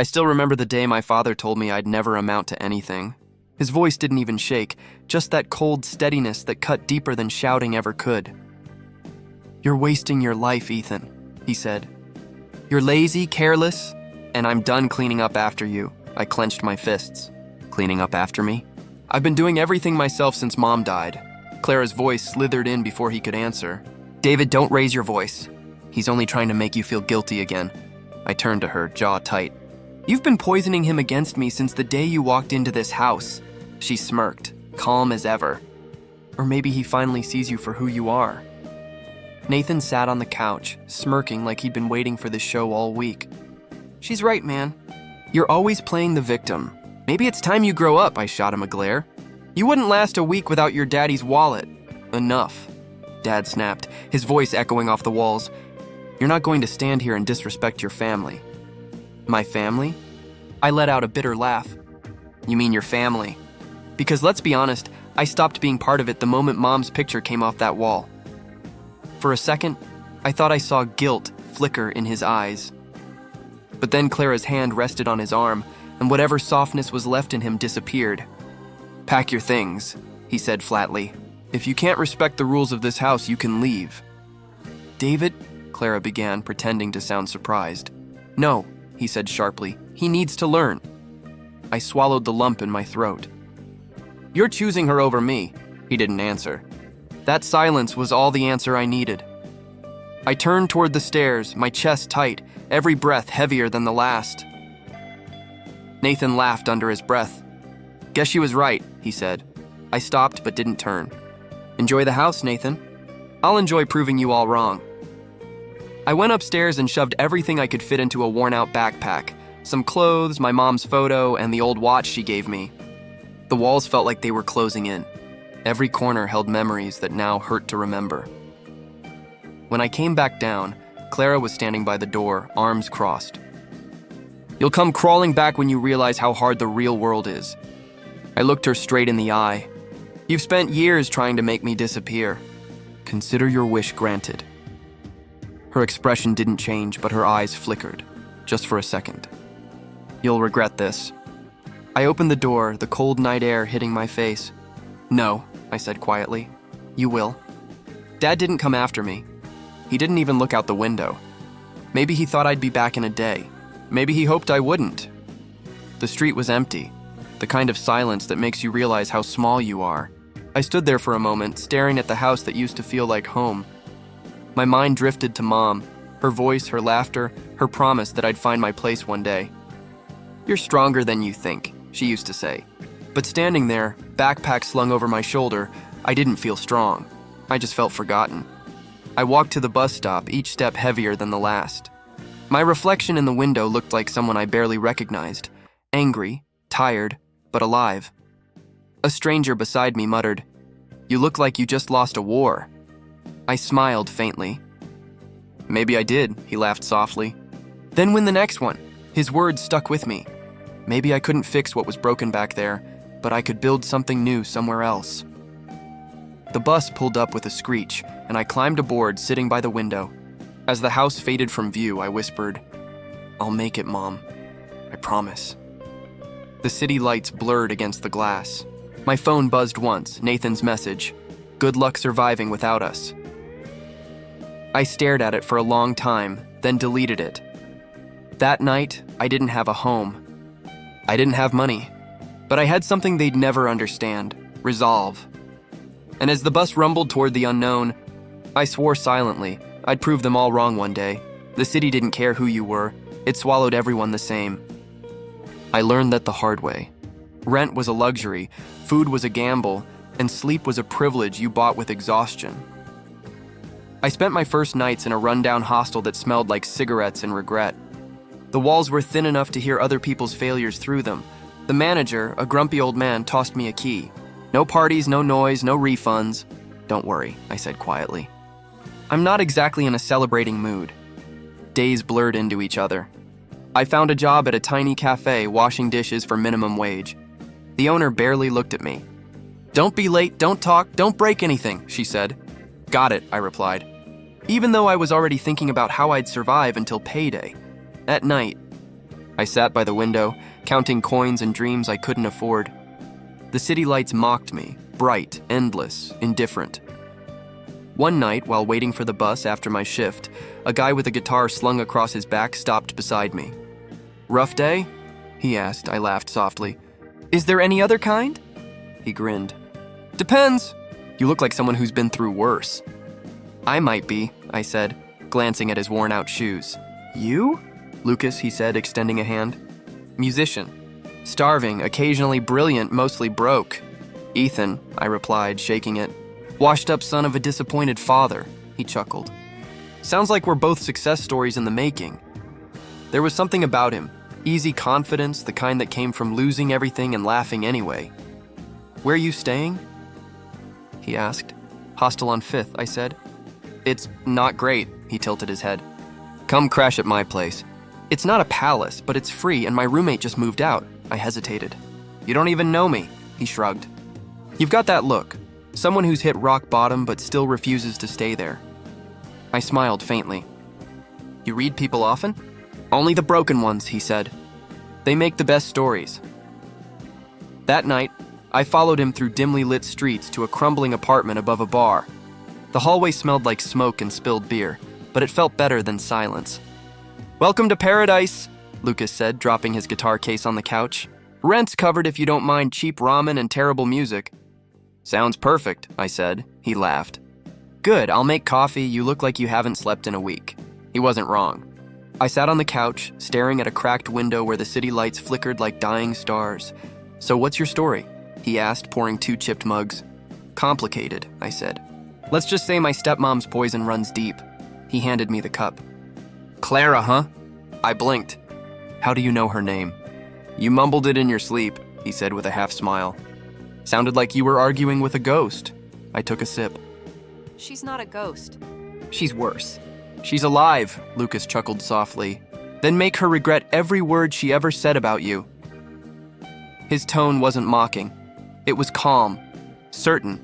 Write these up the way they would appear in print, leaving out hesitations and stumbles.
I still remember the day my father told me I'd never amount to anything. His voice didn't even shake, just that cold steadiness that cut deeper than shouting ever could. "You're wasting your life, Ethan," he said. "You're lazy, careless, and I'm done cleaning up after you." I clenched my fists. Cleaning up after me? I've been doing everything myself since Mom died. Clara's voice slithered in before he could answer. "David, don't raise your voice. He's only trying to make you feel guilty again." I turned to her, jaw tight. "You've been poisoning him against me since the day you walked into this house." She smirked, calm as ever. "Or maybe he finally sees you for who you are." Nathan sat on the couch, smirking like he'd been waiting for this show all week. "She's right, man. You're always playing the victim. Maybe it's time you grow up," I shot him a glare. "You wouldn't last a week without your daddy's wallet." "Enough," Dad snapped, his voice echoing off the walls. "You're not going to stand here and disrespect your family." "My family?" I let out a bitter laugh. "You mean your family? Because let's be honest, I stopped being part of it the moment Mom's picture came off that wall." For a second, I thought I saw guilt flicker in his eyes. But then Clara's hand rested on his arm, and whatever softness was left in him disappeared. "Pack your things," he said flatly. "If you can't respect the rules of this house, you can leave." "David," Clara began, pretending to sound surprised. "No," he said sharply. "He needs to learn." I swallowed the lump in my throat. "You're choosing her over me," he didn't answer. That silence was all the answer I needed. I turned toward the stairs, my chest tight, every breath heavier than the last. Nathan laughed under his breath. "Guess she was right," he said. I stopped but didn't turn. "Enjoy the house, Nathan. I'll enjoy proving you all wrong." I went upstairs and shoved everything I could fit into a worn-out backpack. Some clothes, my mom's photo, and the old watch she gave me. The walls felt like they were closing in. Every corner held memories that now hurt to remember. When I came back down, Clara was standing by the door, arms crossed. "You'll come crawling back when you realize how hard the real world is." I looked her straight in the eye. "You've spent years trying to make me disappear. Consider your wish granted." Her expression didn't change, but her eyes flickered, just for a second. "You'll regret this." I opened the door, the cold night air hitting my face. "No," I said quietly. "You will." Dad didn't come after me. He didn't even look out the window. Maybe he thought I'd be back in a day. Maybe he hoped I wouldn't. The street was empty, the kind of silence that makes you realize how small you are. I stood there for a moment, staring at the house that used to feel like home. My mind drifted to Mom, her voice, her laughter, her promise that I'd find my place one day. "You're stronger than you think," she used to say. But standing there, backpack slung over my shoulder, I didn't feel strong. I just felt forgotten. I walked to the bus stop, each step heavier than the last. My reflection in the window looked like someone I barely recognized. Angry, tired, but alive. A stranger beside me muttered, "You look like you just lost a war." I smiled faintly. "Maybe I did," he laughed softly. "Then win the next one." His words stuck with me. Maybe I couldn't fix what was broken back there, but I could build something new somewhere else. The bus pulled up with a screech, and I climbed aboard, sitting by the window. As the house faded from view, I whispered, "I'll make it, Mom. I promise." The city lights blurred against the glass. My phone buzzed once, Nathan's message, "Good luck surviving without us." I stared at it for a long time, then deleted it. That night, I didn't have a home. I didn't have money. But I had something they'd never understand, resolve. And as the bus rumbled toward the unknown, I swore silently I'd prove them all wrong one day. The city didn't care who you were. It swallowed everyone the same. I learned that the hard way. Rent was a luxury, food was a gamble, and sleep was a privilege you bought with exhaustion. I spent my first nights in a rundown hostel that smelled like cigarettes and regret. The walls were thin enough to hear other people's failures through them. The manager, a grumpy old man, tossed me a key. "No parties, no noise, no refunds." "Don't worry," I said quietly. I'm not exactly in a celebrating mood. Days blurred into each other. I found a job at a tiny cafe washing dishes for minimum wage. The owner barely looked at me. "Don't be late, don't talk, don't break anything," she said. "Got it," I replied, even though I was already thinking about how I'd survive until payday. At night, I sat by the window, counting coins and dreams I couldn't afford. The city lights mocked me, bright, endless, indifferent. One night, while waiting for the bus after my shift, a guy with a guitar slung across his back stopped beside me. "Rough day?" he asked. I laughed softly. "Is there any other kind?" He grinned. "Depends. You look like someone who's been through worse." "I might be," I said, glancing at his worn-out shoes. "You?" "Lucas," he said, extending a hand. "Musician. Starving, occasionally brilliant, mostly broke." "Ethan," I replied, shaking it. "Washed-up son of a disappointed father," he chuckled. "Sounds like we're both success stories in the making." There was something about him, easy confidence, the kind that came from losing everything and laughing anyway. "Where are you staying?" he asked. "Hostel on 5th, I said. "It's not great," he tilted his head. "Come crash at my place." "It's not a palace, but it's free, and my roommate just moved out." I hesitated. "You don't even know me," he shrugged. "You've got that look. Someone who's hit rock bottom but still refuses to stay there." I smiled faintly. "You read people often?" "Only the broken ones," he said. "They make the best stories." That night, I followed him through dimly lit streets to a crumbling apartment above a bar. The hallway smelled like smoke and spilled beer, but it felt better than silence. "Welcome to paradise," Lucas said, dropping his guitar case on the couch. "Rent's covered if you don't mind cheap ramen and terrible music." "Sounds perfect," I said. He laughed. "Good, I'll make coffee. You look like you haven't slept in a week." He wasn't wrong. I sat on the couch, staring at a cracked window where the city lights flickered like dying stars. "So what's your story?" he asked, pouring 2 chipped mugs. "Complicated," I said. "Let's just say my stepmom's poison runs deep." He handed me the cup. "Clara, huh?" I blinked. "How do you know her name?" "You mumbled it in your sleep," he said with a half smile. "Sounded like you were arguing with a ghost." I took a sip. She's not a ghost. "She's worse. She's alive," Lucas chuckled softly. "Then make her regret every word she ever said about you." His tone wasn't mocking. It was calm, certain,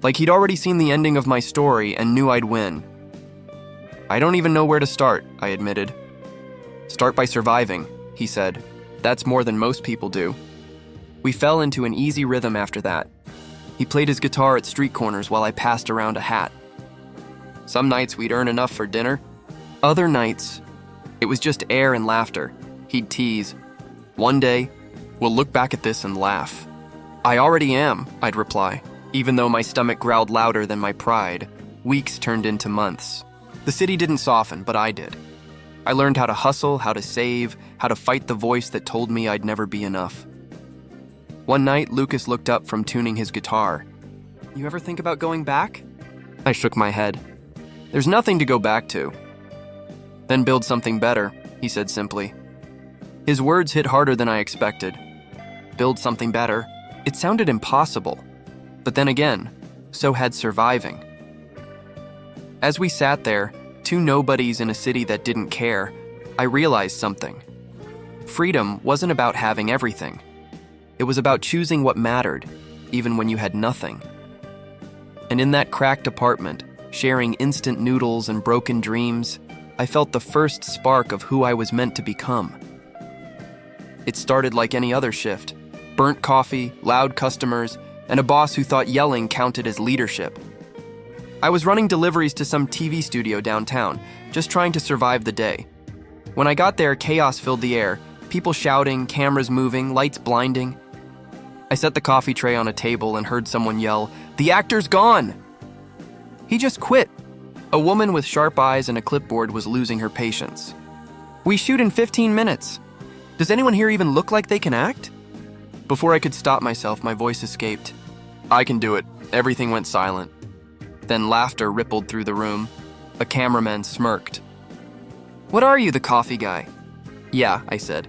like he'd already seen the ending of my story and knew I'd win. "I don't even know where to start," I admitted. "Start by surviving," he said. "That's more than most people do." We fell into an easy rhythm after that. He played his guitar at street corners while I passed around a hat. Some nights we'd earn enough for dinner. Other nights, it was just air and laughter. He'd tease. "One day, we'll look back at this and laugh." "I already am," I'd reply, even though my stomach growled louder than my pride. Weeks turned into months. The city didn't soften, but I did. I learned how to hustle, how to save, how to fight the voice that told me I'd never be enough. One night, Lucas looked up from tuning his guitar. "You ever think about going back?" I shook my head. "There's nothing to go back to." "Then build something better," he said simply. His words hit harder than I expected. Build something better. It sounded impossible. But then again, so had surviving. As we sat there, 2 nobodies in a city that didn't care, I realized something. Freedom wasn't about having everything. It was about choosing what mattered, even when you had nothing. And in that cracked apartment, sharing instant noodles and broken dreams, I felt the first spark of who I was meant to become. It started like any other shift. Burnt coffee, loud customers, and a boss who thought yelling counted as leadership. I was running deliveries to some TV studio downtown, just trying to survive the day. When I got there, chaos filled the air, people shouting, cameras moving, lights blinding. I set the coffee tray on a table and heard someone yell, "The actor's gone!" He just quit. A woman with sharp eyes and a clipboard was losing her patience. "We shoot in 15 minutes. Does anyone here even look like they can act?" Before I could stop myself, my voice escaped. "I can do it." Everything went silent. Then laughter rippled through the room. A cameraman smirked. "What are you, the coffee guy?" "Yeah," I said.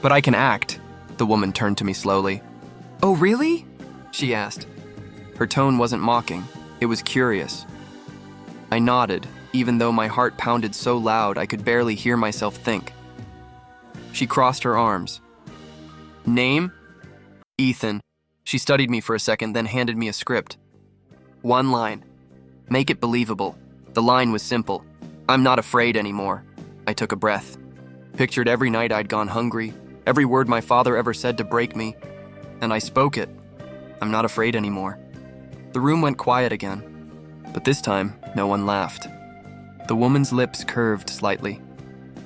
"But I can act." The woman turned to me slowly. "Oh, really?" she asked. Her tone wasn't mocking. It was curious. I nodded, even though my heart pounded so loud I could barely hear myself think. She crossed her arms. "Name?" "Ethan." She studied me for a second, then handed me a script. One line. Make it believable. The line was simple. "I'm not afraid anymore." I took a breath. Pictured every night I'd gone hungry, every word my father ever said to break me, and I spoke it. I'm not afraid anymore. The room went quiet again, but this time, no one laughed. The woman's lips curved slightly.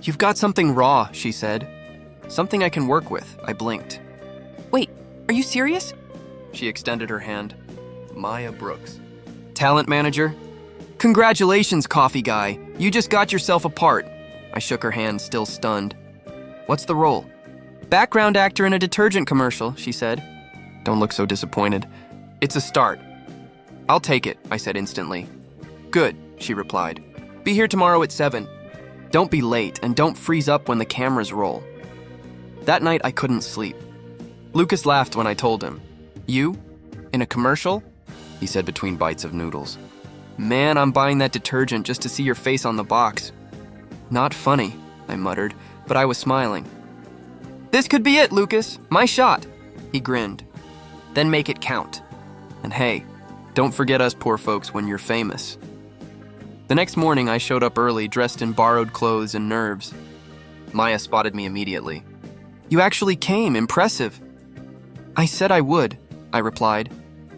"You've got something raw," she said. "Something I can work with," I blinked. Wait, are you serious? She extended her hand. Maya Brooks. Talent manager? Congratulations, coffee guy. You just got yourself a part. I shook her hand, still stunned. What's the role? Background actor in a detergent commercial, she said. Don't look so disappointed. It's a start. I'll take it, I said instantly. Good, she replied. Be here tomorrow at 7. Don't be late, and don't freeze up when the cameras roll. That night, I couldn't sleep. Lucas laughed when I told him. You? In a commercial? He said between bites of noodles. Man, I'm buying that detergent just to see your face on the box. Not funny, I muttered, but I was smiling. This could be it, Lucas. My shot. He grinned. Then make it count. And hey, don't forget us poor folks when you're famous. The next morning, I showed up early, dressed in borrowed clothes and nerves. Maya spotted me immediately. You actually came, impressive. I said I would, I replied.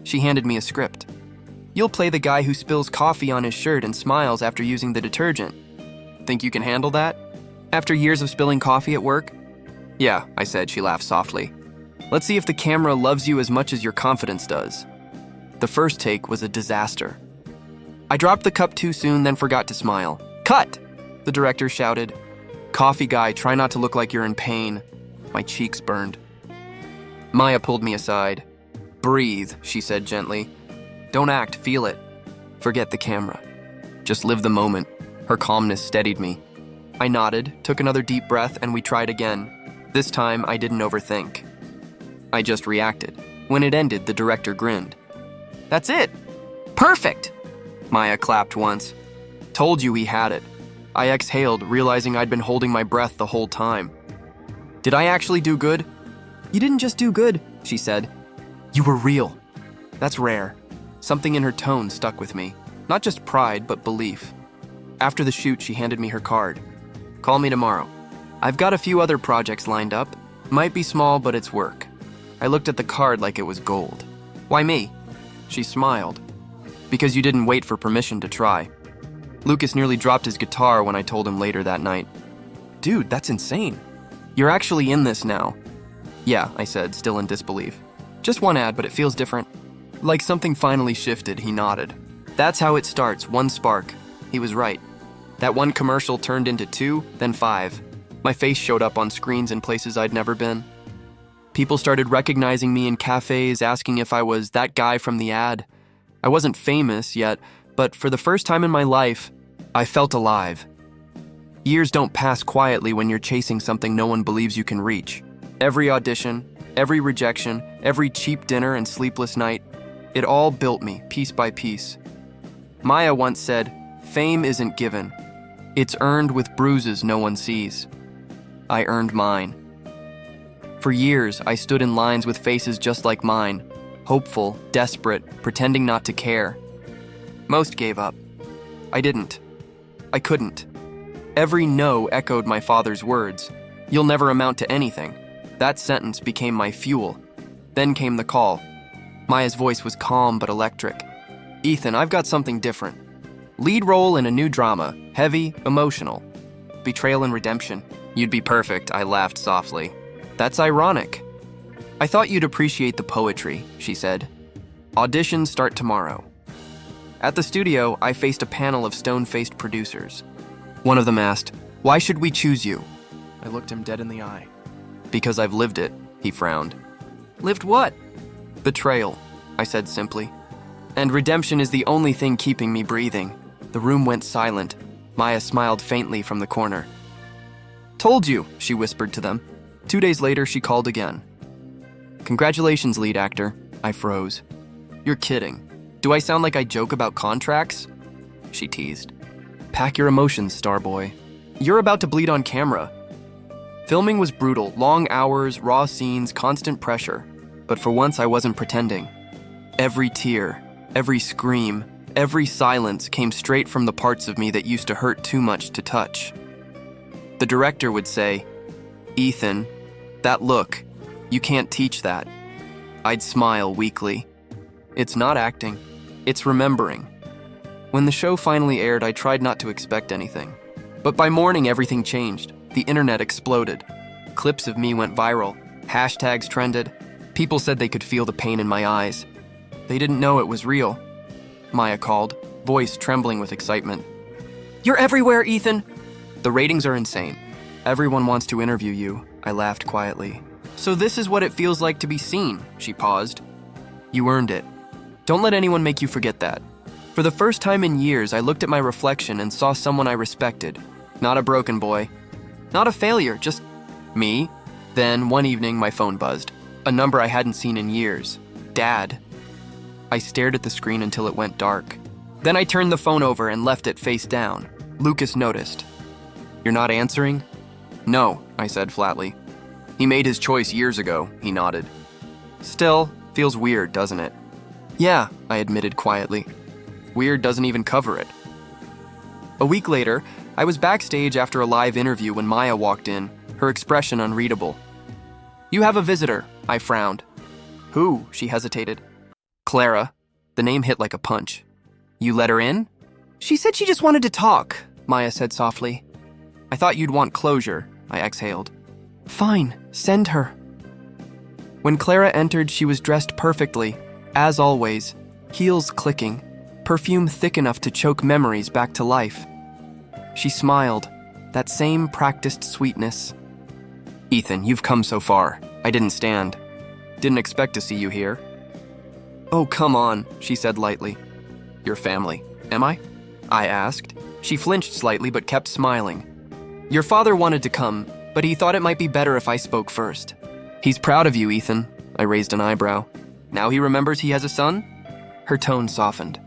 She handed me a script. You'll play the guy who spills coffee on his shirt and smiles after using the detergent. Think you can handle that? After years of spilling coffee at work? Yeah, I said, she laughed softly. Let's see if the camera loves you as much as your confidence does. The first take was a disaster. I dropped the cup too soon, then forgot to smile. Cut! The director shouted. Coffee guy, try not to look like you're in pain. My cheeks burned. Maya pulled me aside. Breathe, she said gently. Don't act, feel it. Forget the camera. Just live the moment. Her calmness steadied me. I nodded, took another deep breath, and we tried again. This time, I didn't overthink. I just reacted. When it ended, the director grinned. That's it! Perfect! Maya clapped once. Told you he had it. I exhaled, realizing I'd been holding my breath the whole time. Did I actually do good? You didn't just do good, she said. You were real. That's rare. Something in her tone stuck with me. Not just pride, but belief. After the shoot, she handed me her card. Call me tomorrow. I've got a few other projects lined up. Might be small, but it's work. I looked at the card like it was gold. Why me? She smiled. Because you didn't wait for permission to try. Lucas nearly dropped his guitar when I told him later that night. Dude, that's insane. You're actually in this now. Yeah, I said, still in disbelief. Just one ad, but it feels different. Like something finally shifted, he nodded. That's how it starts, one spark. He was right. That one commercial turned into 2, then 5. My face showed up on screens in places I'd never been. People started recognizing me in cafes, asking if I was that guy from the ad. I wasn't famous yet, but for the first time in my life, I felt alive. Years don't pass quietly when you're chasing something no one believes you can reach. Every audition, every rejection, every cheap dinner and sleepless night, it all built me, piece by piece. Maya once said, fame isn't given. It's earned with bruises no one sees. I earned mine. For years, I stood in lines with faces just like mine, hopeful, desperate, pretending not to care. Most gave up. I didn't. I couldn't. Every no echoed my father's words. You'll never amount to anything. That sentence became my fuel. Then came the call. Maya's voice was calm but electric. Ethan, I've got something different. Lead role in a new drama, heavy, emotional. Betrayal and redemption. You'd be perfect, I laughed softly. That's ironic. I thought you'd appreciate the poetry, she said. Auditions start tomorrow. At the studio, I faced a panel of stone-faced producers. One of them asked, why should we choose you? I looked him dead in the eye. Because I've lived it, he frowned. Lived what? Betrayal, I said simply. And redemption is the only thing keeping me breathing. The room went silent. Maya smiled faintly from the corner. Told you, she whispered to them. 2 days later, she called again. Congratulations, lead actor. I froze. You're kidding. Do I sound like I joke about contracts? She teased. Pack your emotions, Starboy. You're about to bleed on camera. Filming was brutal, long hours, raw scenes, constant pressure. But for once, I wasn't pretending. Every tear, every scream, every silence came straight from the parts of me that used to hurt too much to touch. The director would say, "Ethan, that look, you can't teach that." I'd smile weakly. It's not acting, it's remembering. When the show finally aired, I tried not to expect anything. But by morning, everything changed. The internet exploded. Clips of me went viral. Hashtags trended. People said they could feel the pain in my eyes. They didn't know it was real. Maya called, voice trembling with excitement. "You're everywhere, Ethan!" "The ratings are insane. Everyone wants to interview you," I laughed quietly. "So this is what it feels like to be seen," she paused. "You earned it. Don't let anyone make you forget that." For the first time in years, I looked at my reflection and saw someone I respected. Not a broken boy. Not a failure, just me. Then, one evening, my phone buzzed. A number I hadn't seen in years. Dad. I stared at the screen until it went dark. Then I turned the phone over and left it face down. Lucas noticed. "You're not answering?" "No," I said flatly. "He made his choice years ago," he nodded. "Still, feels weird, doesn't it?" "Yeah," I admitted quietly. Weird doesn't even cover it. A week later, I was backstage after a live interview when Maya walked in, her expression unreadable. "You have a visitor," I frowned. "Who?" she hesitated. "Clara." The name hit like a punch. "You let her in?" "She said she just wanted to talk," Maya said softly. "I thought you'd want closure," I exhaled. "Fine, send her." When Clara entered, she was dressed perfectly, as always, heels clicking, perfume thick enough to choke memories back to life. She smiled, that same practiced sweetness. "Ethan, you've come so far. I didn't stand. Didn't expect to see you here." "Oh, come on," she said lightly. "Your family, am I?" I asked. She flinched slightly but kept smiling. "Your father wanted to come, but he thought it might be better if I spoke first." "He's proud of you, Ethan." I raised an eyebrow. "Now he remembers he has a son?" Her tone softened.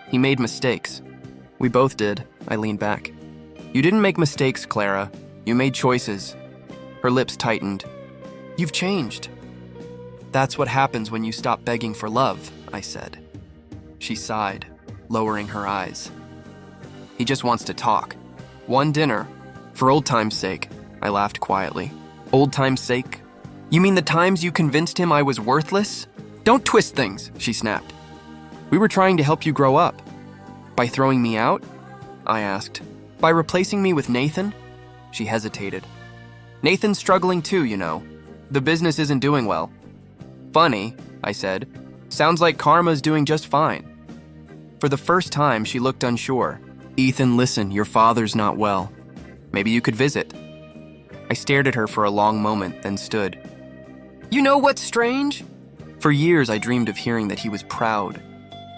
"He made mistakes." "We both did," I leaned back. "You didn't make mistakes, Clara. You made choices." Her lips tightened. "You've changed." "That's what happens when you stop begging for love," I said. She sighed, lowering her eyes. "He just wants to talk. One dinner. For old time's sake," I laughed quietly. "Old time's sake? You mean the times you convinced him I was worthless?" "Don't twist things," she snapped. "We were trying to help you grow up." "By throwing me out?" I asked. "By replacing me with Nathan?" She hesitated. "Nathan's struggling too, you know. The business isn't doing well." "Funny," I said. "Sounds like Karma's doing just fine." For the first time, she looked unsure. "Ethan, listen, your father's not well. Maybe you could visit." I stared at her for a long moment, then stood. "You know what's strange?" For years, I dreamed of hearing that he was proud.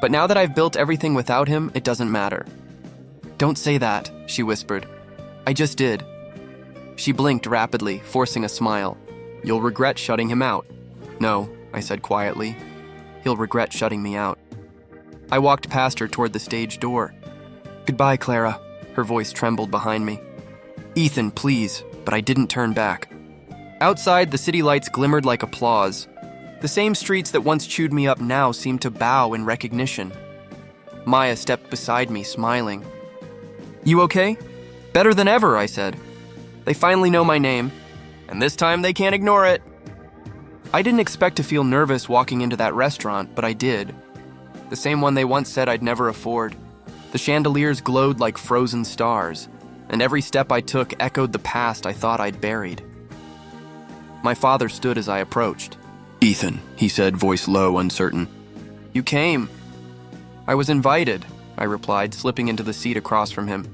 But now that I've built everything without him, it doesn't matter. "Don't say that," she whispered. "I just did." She blinked rapidly, forcing a smile. "You'll regret shutting him out." "No," I said quietly. "He'll regret shutting me out." I walked past her toward the stage door. "Goodbye, Clara." Her voice trembled behind me. "Ethan, please," but I didn't turn back. Outside, the city lights glimmered like applause. The same streets that once chewed me up now seemed to bow in recognition. Maya stepped beside me, smiling. "You okay?" "Better than ever," I said. "They finally know my name, and this time they can't ignore it." I didn't expect to feel nervous walking into that restaurant, but I did. The same one they once said I'd never afford. The chandeliers glowed like frozen stars, and every step I took echoed the past I thought I'd buried. My father stood as I approached. "Ethan," he said, voice low, uncertain. "You came." "I was invited," I replied, slipping into the seat across from him.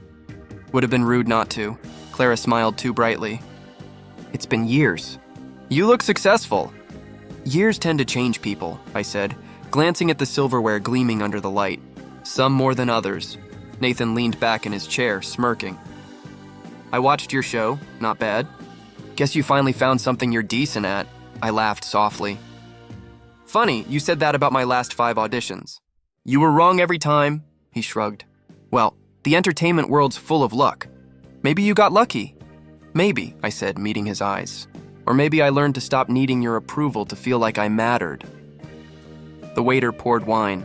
Would have been rude not to. Clara smiled too brightly. "It's been years." "You look successful." "Years tend to change people," I said, glancing at the silverware gleaming under the light. "Some more than others." Nathan leaned back in his chair, smirking. "I watched your show. Not bad. Guess you finally found something you're decent at." I laughed softly. "Funny, you said that about my last 5 auditions." "You were wrong every time," he shrugged. "Well, the entertainment world's full of luck. Maybe you got lucky." "Maybe," I said, meeting his eyes. "Or maybe I learned to stop needing your approval to feel like I mattered." The waiter poured wine.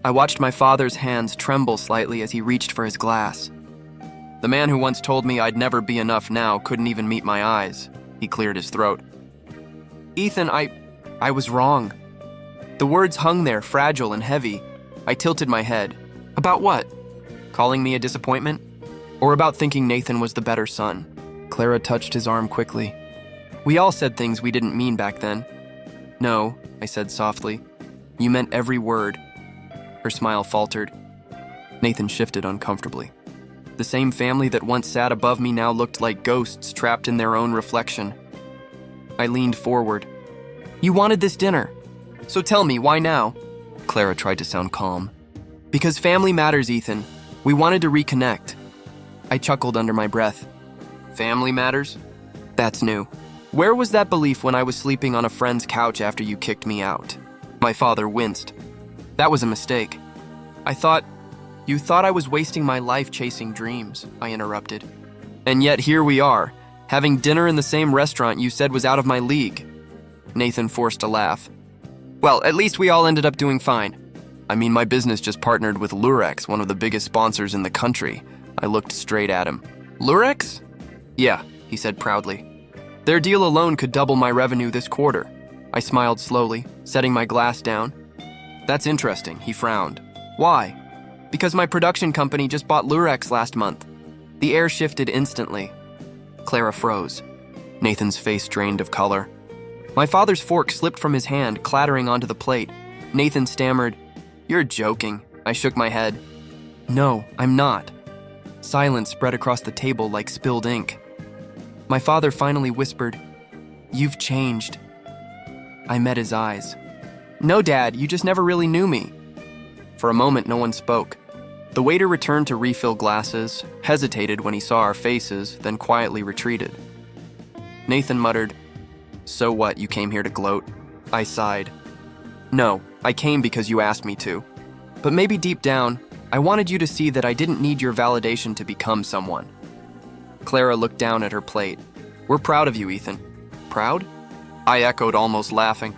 I watched my father's hands tremble slightly as he reached for his glass. The man who once told me I'd never be enough now couldn't even meet my eyes. He cleared his throat. Ethan, I was wrong. The words hung there, fragile and heavy. I tilted my head. About what? Calling me a disappointment? Or about thinking Nathan was the better son? Clara touched his arm quickly. We all said things we didn't mean back then. No, I said softly. You meant every word. Her smile faltered. Nathan shifted uncomfortably. The same family that once sat above me now looked like ghosts trapped in their own reflection. I leaned forward. You wanted this dinner. So tell me, why now? Clara tried to sound calm. Because family matters, Ethan. We wanted to reconnect. I chuckled under my breath. Family matters? That's new. Where was that belief when I was sleeping on a friend's couch after you kicked me out? My father winced. That was a mistake. You thought I was wasting my life chasing dreams, I interrupted. And yet here we are, having dinner in the same restaurant you said was out of my league. Nathan forced a laugh. Well, at least we all ended up doing fine. I mean, my business just partnered with Lurex, one of the biggest sponsors in the country. I looked straight at him. Lurex? Yeah, he said proudly. Their deal alone could double my revenue this quarter. I smiled slowly, setting my glass down. That's interesting, he frowned. Why? Because my production company just bought Lurex last month. The air shifted instantly. Clara froze. Nathan's face drained of color. My father's fork slipped from his hand, clattering onto the plate. Nathan stammered, You're joking. I shook my head. No, I'm not. Silence spread across the table like spilled ink. My father finally whispered, You've changed. I met his eyes. No, Dad, you just never really knew me. For a moment, no one spoke. The waiter returned to refill glasses, hesitated when he saw our faces, then quietly retreated. Nathan muttered, So what, you came here to gloat? I sighed. No, I came because you asked me to. But maybe deep down, I wanted you to see that I didn't need your validation to become someone. Clara looked down at her plate. We're proud of you, Ethan. Proud? I echoed, almost laughing.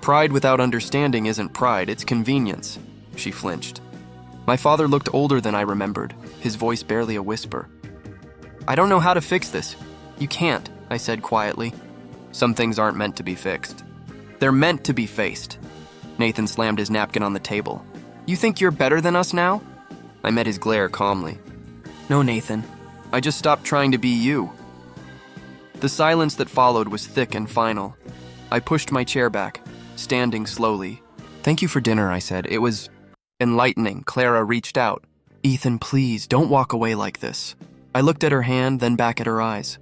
Pride without understanding isn't pride, it's convenience. She flinched. My father looked older than I remembered, his voice barely a whisper. I don't know how to fix this. You can't, I said quietly. Some things aren't meant to be fixed. They're meant to be faced. Nathan slammed his napkin on the table. You think you're better than us now? I met his glare calmly. No, Nathan. I just stopped trying to be you. The silence that followed was thick and final. I pushed my chair back, standing slowly. Thank you for dinner, I said. It was enlightening. Clara reached out. Ethan, please, don't walk away like this. I looked at her hand, then back at her eyes.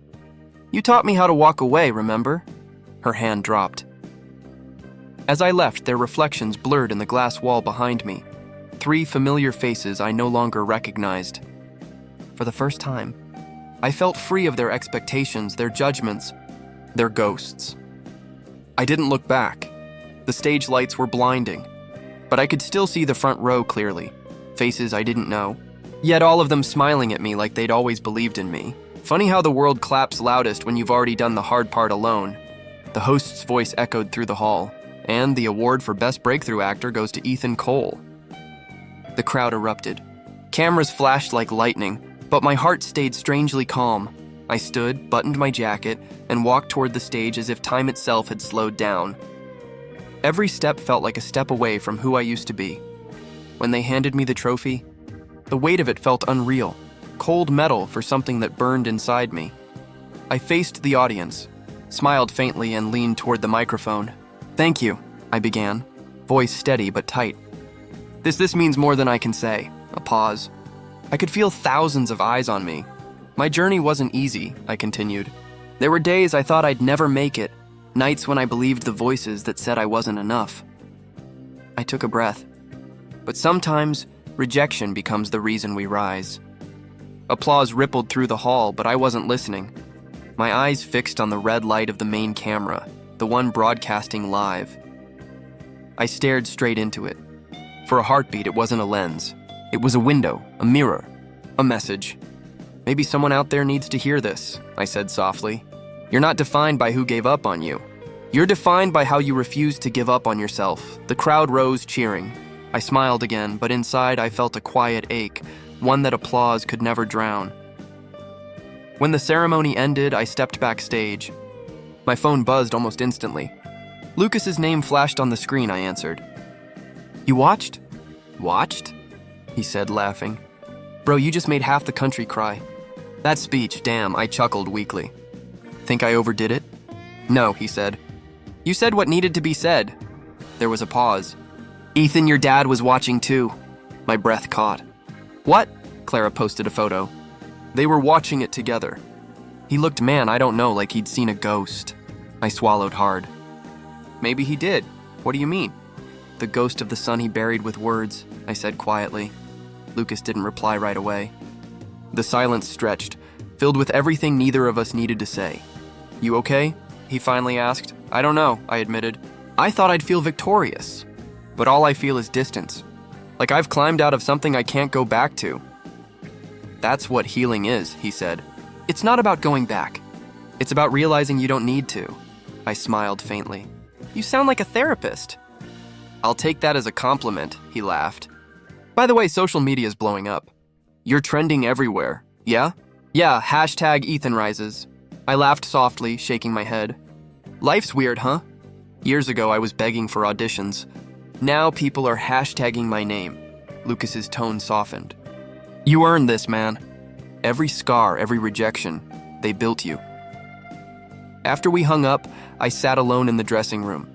You taught me how to walk away, remember? Her hand dropped. As I left, their reflections blurred in the glass wall behind me. 3 familiar faces I no longer recognized. For the first time, I felt free of their expectations, their judgments, their ghosts. I didn't look back. The stage lights were blinding, but I could still see the front row clearly, faces I didn't know, yet all of them smiling at me like they'd always believed in me. Funny how the world claps loudest when you've already done the hard part alone. The host's voice echoed through the hall, and the award for Best Breakthrough Actor goes to Ethan Cole. The crowd erupted. Cameras flashed like lightning, but my heart stayed strangely calm. I stood, buttoned my jacket, and walked toward the stage as if time itself had slowed down. Every step felt like a step away from who I used to be. When they handed me the trophy, the weight of it felt unreal, cold metal for something that burned inside me. I faced the audience, smiled faintly, and leaned toward the microphone. Thank you, I began, voice steady but tight. This means more than I can say. A pause. I could feel thousands of eyes on me. My journey wasn't easy, I continued. There were days I thought I'd never make it, nights when I believed the voices that said I wasn't enough. I took a breath. But sometimes, rejection becomes the reason we rise. Applause rippled through the hall, but I wasn't listening. My eyes fixed on the red light of the main camera, the one broadcasting live. I stared straight into it. For a heartbeat, it wasn't a lens. It was a window, a mirror, a message. Maybe someone out there needs to hear this, I said softly. You're not defined by who gave up on you. You're defined by how you refuse to give up on yourself. The crowd rose, cheering. I smiled again, but inside I felt a quiet ache, one that applause could never drown. When the ceremony ended, I stepped backstage. My phone buzzed almost instantly. Lucas's name flashed on the screen, I answered. You watched? Watched? He said, laughing. Bro, you just made half the country cry. That speech, damn, I chuckled weakly. Think I overdid it? No, he said. You said what needed to be said. There was a pause. Ethan, your dad was watching too. My breath caught. What? Clara posted a photo. They were watching it together. He looked, man, I don't know, like he'd seen a ghost. I swallowed hard. Maybe he did. What do you mean? The ghost of the son he buried with words, I said quietly. Lucas didn't reply right away. The silence stretched, filled with everything neither of us needed to say. You okay? He finally asked. I don't know, I admitted. I thought I'd feel victorious, but all I feel is distance. Like I've climbed out of something I can't go back to. That's what healing is, he said. It's not about going back. It's about realizing you don't need to. I smiled faintly. You sound like a therapist. I'll take that as a compliment, he laughed. By the way, social media's blowing up. You're trending everywhere, yeah? Yeah, hashtag Ethan Rises. I laughed softly, shaking my head. Life's weird, huh? Years ago, I was begging for auditions. Now people are hashtagging my name. Lucas's tone softened. You earned this, man. Every scar, every rejection, they built you. After we hung up, I sat alone in the dressing room.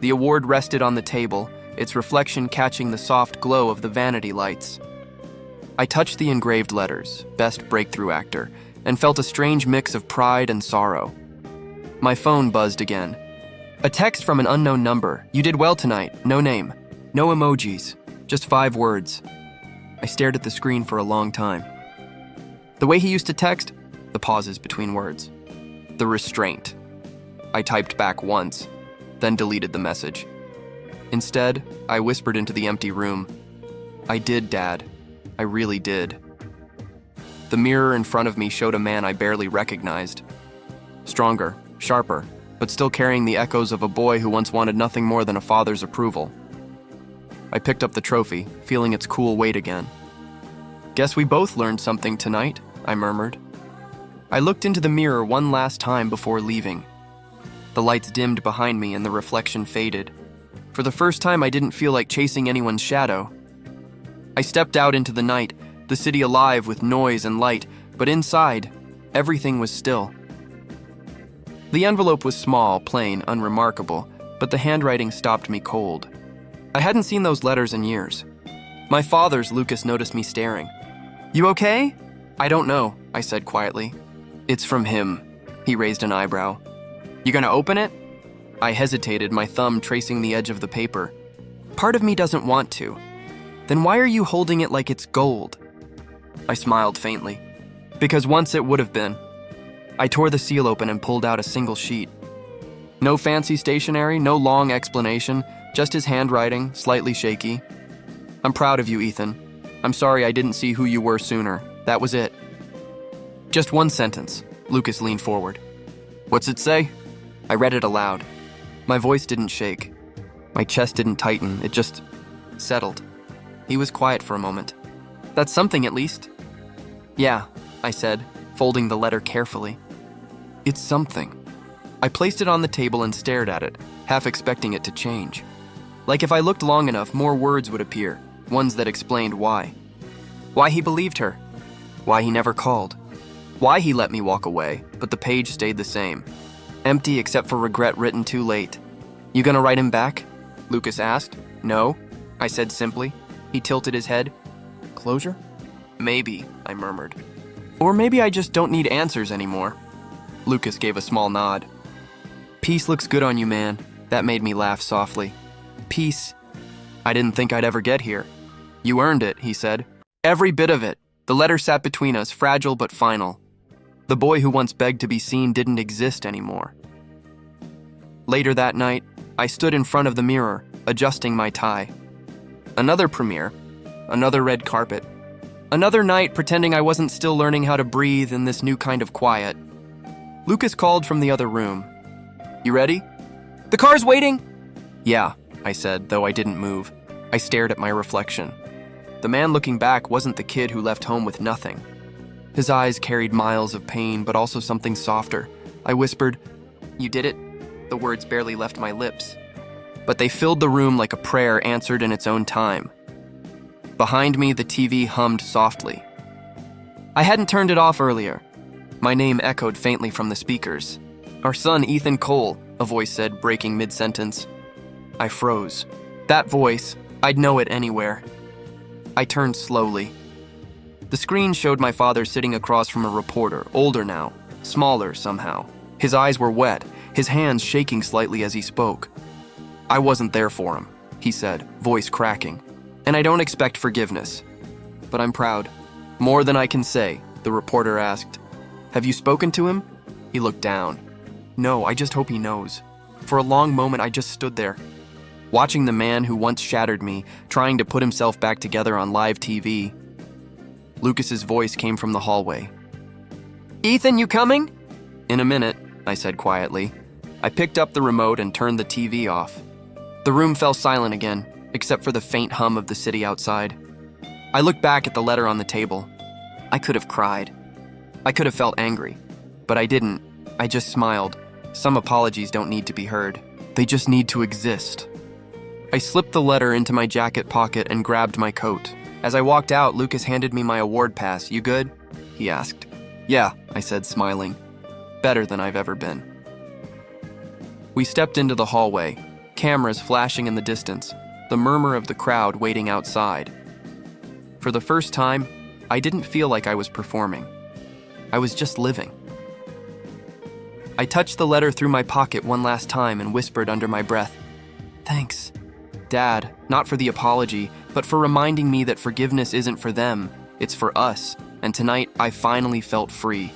The award rested on the table, its reflection catching the soft glow of the vanity lights. I touched the engraved letters, Best Breakthrough Actor, and felt a strange mix of pride and sorrow. My phone buzzed again. A text from an unknown number. You did well tonight. No name. No emojis. Just 5 words. I stared at the screen for a long time. The way he used to text, the pauses between words. The restraint. I typed back once, then deleted the message. Instead, I whispered into the empty room. I did, Dad. I really did. The mirror in front of me showed a man I barely recognized. Stronger, sharper, but still carrying the echoes of a boy who once wanted nothing more than a father's approval. I picked up the trophy, feeling its cool weight again. Guess we both learned something tonight, I murmured. I looked into the mirror one last time before leaving. The lights dimmed behind me and the reflection faded. For the first time, I didn't feel like chasing anyone's shadow. I stepped out into the night, the city alive with noise and light, but inside, everything was still. The envelope was small, plain, unremarkable, but the handwriting stopped me cold. I hadn't seen those letters in years. My father's. Lucas noticed me staring. You okay? I don't know, I said quietly. It's from him. He raised an eyebrow. You gonna open it? I hesitated, my thumb tracing the edge of the paper. Part of me doesn't want to. Then why are you holding it like it's gold? I smiled faintly. Because once it would have been. I tore the seal open and pulled out a single sheet. No fancy stationery, no long explanation, just his handwriting, slightly shaky. I'm proud of you, Ethan. I'm sorry I didn't see who you were sooner. That was it. Just one sentence. Lucas leaned forward. What's it say? I read it aloud. My voice didn't shake. My chest didn't tighten. It just settled. He was quiet for a moment. That's something, at least. Yeah, I said, folding the letter carefully. It's something. I placed it on the table and stared at it, half expecting it to change. Like if I looked long enough, more words would appear, ones that explained why. Why he believed her. Why he never called. Why he let me walk away, but the page stayed the same. Empty except for regret written too late. You gonna write him back? Lucas asked. No, I said simply. He tilted his head. Closure? Maybe, I murmured. Or maybe I just don't need answers anymore. Lucas gave a small nod. Peace looks good on you, man. That made me laugh softly. Peace. I didn't think I'd ever get here. You earned it, he said. Every bit of it. The letter sat between us, fragile but final. The boy who once begged to be seen didn't exist anymore. Later that night, I stood in front of the mirror, adjusting my tie. Another premiere. Another red carpet. Another night pretending I wasn't still learning how to breathe in this new kind of quiet. Lucas called from the other room. You ready? The car's waiting! Yeah, I said, though I didn't move. I stared at my reflection. The man looking back wasn't the kid who left home with nothing. His eyes carried miles of pain, but also something softer. I whispered, "You did it?" The words barely left my lips, but they filled the room like a prayer answered in its own time. Behind me, the TV hummed softly. I hadn't turned it off earlier. My name echoed faintly from the speakers. "Our son, Ethan Cole," a voice said, breaking mid-sentence. I froze. That voice, I'd know it anywhere. I turned slowly. The screen showed my father sitting across from a reporter, older now, smaller somehow. His eyes were wet, his hands shaking slightly as he spoke. "I wasn't there for him," he said, voice cracking. "And I don't expect forgiveness. But I'm proud. More than I can say," the reporter asked. "Have you spoken to him?" He looked down. "No, I just hope he knows." For a long moment, I just stood there, watching the man who once shattered me, trying to put himself back together on live TV. Lucas's voice came from the hallway. "Ethan, you coming?" "In a minute," I said quietly. I picked up the remote and turned the TV off. The room fell silent again, except for the faint hum of the city outside. I looked back at the letter on the table. I could have cried. I could have felt angry, but I didn't. I just smiled. Some apologies don't need to be heard. They just need to exist. I slipped the letter into my jacket pocket and grabbed my coat. As I walked out, Lucas handed me my award pass. "You good?" he asked. "Yeah," I said, smiling. "Better than I've ever been." We stepped into the hallway, cameras flashing in the distance, the murmur of the crowd waiting outside. For the first time, I didn't feel like I was performing. I was just living. I touched the letter through my pocket one last time and whispered under my breath, "Thanks, Dad, not for the apology, but for reminding me that forgiveness isn't for them, it's for us, and tonight I finally felt free."